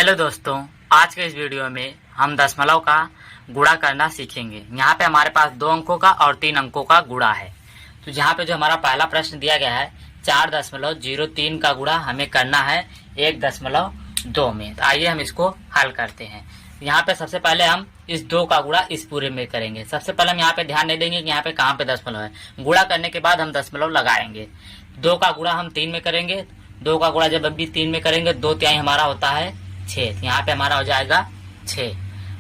Hello दोस्तों, आज के इस वीडियो में हम दशमलव का गुणा करना सीखेंगे। यहाँ पे हमारे पास 2 अंकों का और 3 अंकों का गुणा है। तो यहाँ पे जो हमारा पहला प्रश्न दिया गया है 4.03 का गुणा हमें करना है 1.2 में। तो आइए हम इसको हल करते हैं। यहाँ पे सबसे पहले हम इस 2 का गुणा इस पूरे में करेंगे। सबसे पहले हम यहाँ पे ध्यान नहीं देंगे कि यहाँ पे कहाँ पे दशमलव है। गुणा करने के बाद हम दशमलव लगाएंगे। 2 का गुणा हम 3 में करेंगे। 2 का गुणा जब अभी 3 में करेंगे 2 तिहाई हमारा होता है 6। यहाँ पे हमारा हो जाएगा 6।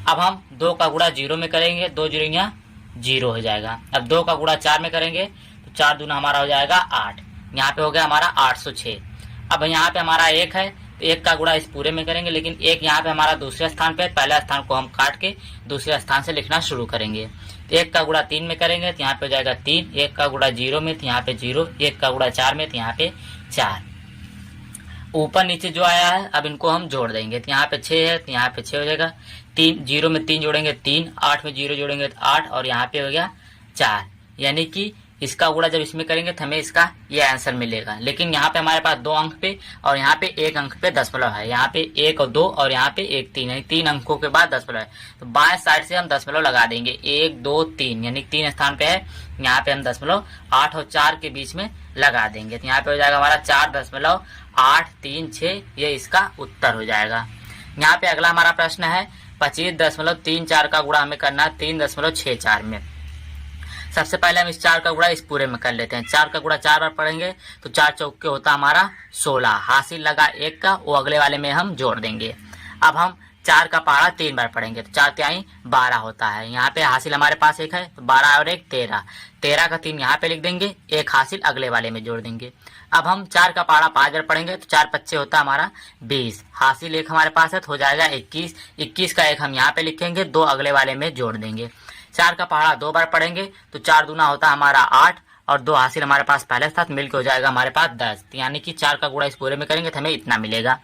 अब हम 2 का गुणा 0 में करेंगे। 2 जीरो यहाँ 0 हो जाएगा। अब 2 का गुणा 4 में करेंगे तो 4 दूना हमारा हो जाएगा 8। यहाँ पे हो गया हमारा 806। अब यहाँ पे हमारा 1 है तो 1 का गुणा इस पूरे में करेंगे, लेकिन 1 यहाँ पे हमारा दूसरे स्थान पे, पहले स्थान को हम काट के दूसरे स्थान से लिखना शुरू करेंगे। तो 1 का गुणा 3 में करेंगे तो यहाँ पे हो जाएगा 3। 1 का गुणा 0 में तो यहाँ पे 0। 1 का गुणा 4 में तो यहाँ पे 4। ऊपर नीचे जो आया है अब इनको हम जोड़ देंगे। तो यहाँ पे 6 है तो यहाँ पे 6 हो जाएगा। 3 0 में 3 जोड़ेंगे 3, 8 में 0 जोड़ेंगे तो 8 और यहाँ पे हो गया 4। यानी कि इसका गुणा जब इसमें करेंगे तो हमें इसका ये आंसर मिलेगा। लेकिन यहाँ पे हमारे पास 2 अंक पे और यहाँ पे 1 अंक पे दशमलव है। यहाँ पे 1 और 2 और यहाँ पे 1 3 यानी 3 अंकों के बाद दशमलव है। तो बाएं साइड से हम दशमलव लगा देंगे। 1 2 3 यानी 3 स्थान पे है। यहाँ पे हम दशमलव 8 और 4 के बीच में लगा देंगे। तो यहाँ पे हो जाएगा हमारा 4.836। ये इसका उत्तर हो जाएगा। यहाँ पे अगला हमारा प्रश्न है 25.34 का गुणा हमें करना है 3.64 में। सबसे पहले हम इस 4 का गुणा इस पूरे में कर लेते हैं। 4 का गुणा 4 बार पढ़ेंगे तो 4 चौके होता हमारा 16। हासिल लगा 1 का, वो अगले वाले में हम जोड़ देंगे। अब हम 4 का पहाड़ा 3 बार पढ़ेंगे तो 4 तिहाई 12 होता है। यहाँ पे हासिल हमारे पास 1 है तो 12 और 1 13। 13 का 3 यहाँ पे लिख देंगे, 1 हासिल अगले वाले में जोड़ देंगे। अब हम 4 का पहाड़ा 5 बार पढ़ेंगे तो 4 पच्चे होता है हमारा 20। हासिल 1 हमारे पास है तो हो जाएगा 21। 21 का 1 हम यहाँ पे लिखेंगे, 2 अगले वाले में जोड़ देंगे। 4 का पहाड़ा 2 बार पढ़ेंगे तो 4 दूना होता है हमारा 8 और 2 हासिल हमारे पास पहले साथ मिलकर हो जाएगा हमारे पास 10। यानी कि 4 का गुणा इस पूरे में करेंगे तो हमें इतना मिलेगा।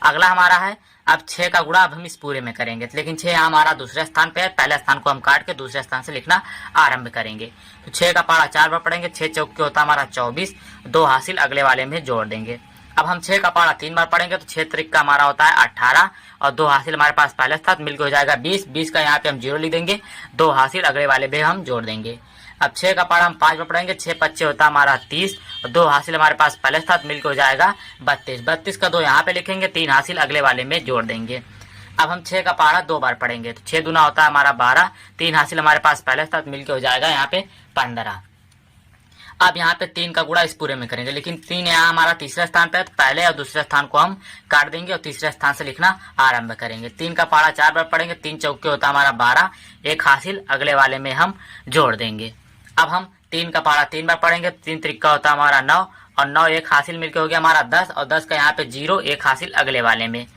अगला हमारा है अब 6 का गुणा अब हम इस पूरे में करेंगे, लेकिन 6 यहाँ हमारा दूसरे स्थान पे है। पहले स्थान को हम काट के दूसरे स्थान से लिखना आरंभ करेंगे। तो 6 का पहाड़ा 4 बार पढ़ेंगे। 6 चौके होता हमारा 24। 2 हासिल अगले वाले में जोड़ देंगे। अब हम 6 का पहाड़ा 3 बार पढ़ेंगे तो 6 त्रिक का हमारा होता है 18 और 2 हासिल हमारे पास पहले साथ मिलकर हो जाएगा 20। 20 का यहाँ पे हम 0 लिख देंगे, 2 हासिल अगले वाले में हम जोड़ देंगे। अब 6 का पहाड़ा हम 5 बार पढ़ेंगे। 6 पच्चे होता हमारा 30 और 2 हासिल हमारे पास पहले साथ मिलकर हो जाएगा 32। 32 का 2 यहाँ पे लिखेंगे, 3 हासिल अगले वाले में जोड़ देंगे। अब हम 6 का पहाड़ा 2 बार पढ़ेंगे तो 6 दूना होता है हमारा 12। 3 हासिल हमारे पास पहले साथ मिलकर हो जाएगा यहाँ पे 15। अब यहाँ पे 3 का गुणा इस पूरे में करेंगे, लेकिन 3 यहाँ हमारा तीसरे स्थान पे है तो पहले और दूसरे स्थान को हम काट देंगे और तीसरे स्थान से लिखना आरंभ करेंगे। 3 का पहाड़ा 4 बार पढ़ेंगे। 3 चौके होता हमारा 12। 1 हासिल अगले वाले में हम जोड़ देंगे। अब हम 3 का पहाड़ा 3 बार पढ़ेंगे। 3 त्रिका होता हमारा 9 और 9 1 हासिल मिलकर हो गया हमारा 10 और 10 का यहाँ पे 0, 1 हासिल अगले वाले में।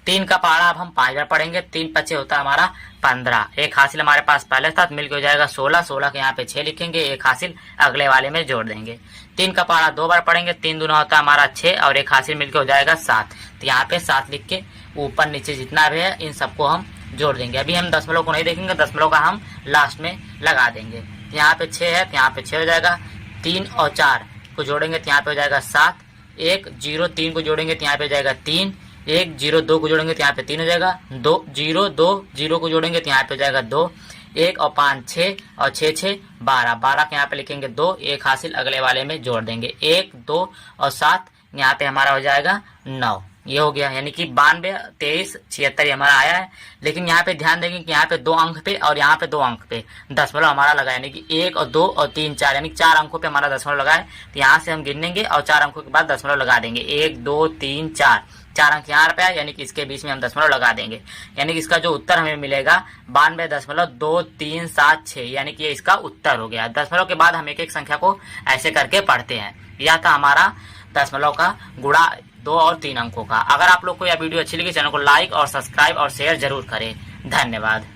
3 का पहाड़ा अब हम 5 बार पढ़ेंगे। 3 पच्चे होता है हमारा 15। 1 हासिल हमारे पास पहले साथ मिलकर हो जाएगा 16। 16 के यहाँ पे 6 लिखेंगे, 1 हासिल अगले वाले में जोड़ देंगे। 3 का पहाड़ा 2 बार पढ़ेंगे। 3 दूना होता है हमारा 6 और 1 हासिल मिलकर हो जाएगा 7। तो यहाँ पे 7 लिख के ऊपर नीचे जितना भी है इन सबको हम जोड़ देंगे। अभी हम दशमलव को नहीं देखेंगे, दशमलव का हम लास्ट में लगा देंगे। यहाँ पे 6 है तो यहाँ पे 6 हो जाएगा। 3 और 4 को जोड़ेंगे तो यहाँ पे हो जाएगा 7। 1 0 3 को जोड़ेंगे तो यहाँ पे हो जाएगा 3। 1 0 2 को जोड़ेंगे तो यहाँ पे 3 हो जाएगा। 2 0 2 0 को जोड़ेंगे तो यहाँ पे हो जाएगा 2। 1 और 5 6 और 6 6 12। 12 के यहाँ पे लिखेंगे 2, 1 हासिल अगले वाले में जोड़ देंगे। 1 2 और 7 यहाँ पे हमारा हो जाएगा 9। ये हो गया, यानी कि 92 23 76 हमारा आया है। लेकिन यहाँ पे ध्यान देंगे कि यहाँ पे 2 अंक पे और यहाँ पे 2 अंक पे दशमलव हमारा लगा है, यानी कि 1 और 2 और 3 4 यानी 4 अंकों पे हमारा दशमलव लगा है। तो यहाँ से हम गिनेंगे और 4 अंकों के बाद दशमलव लगा देंगे। 1 2 3 4 4 अंक यहाँ पे है, यानी कि इसके बीच में हम दशमलव लगा देंगे। यानी कि इसका जो उत्तर हमें मिलेगा 92.2376, यानी कि ये इसका उत्तर हो गया। दशमलव के बाद हम एक एक संख्या को ऐसे करके पढ़ते हैं। यह था हमारा दशमलव का गुणा 2 और 3 अंकों का। अगर आप लोग को यह वीडियो अच्छी लगी, चैनल को लाइक और सब्सक्राइब और शेयर जरूर करें। धन्यवाद।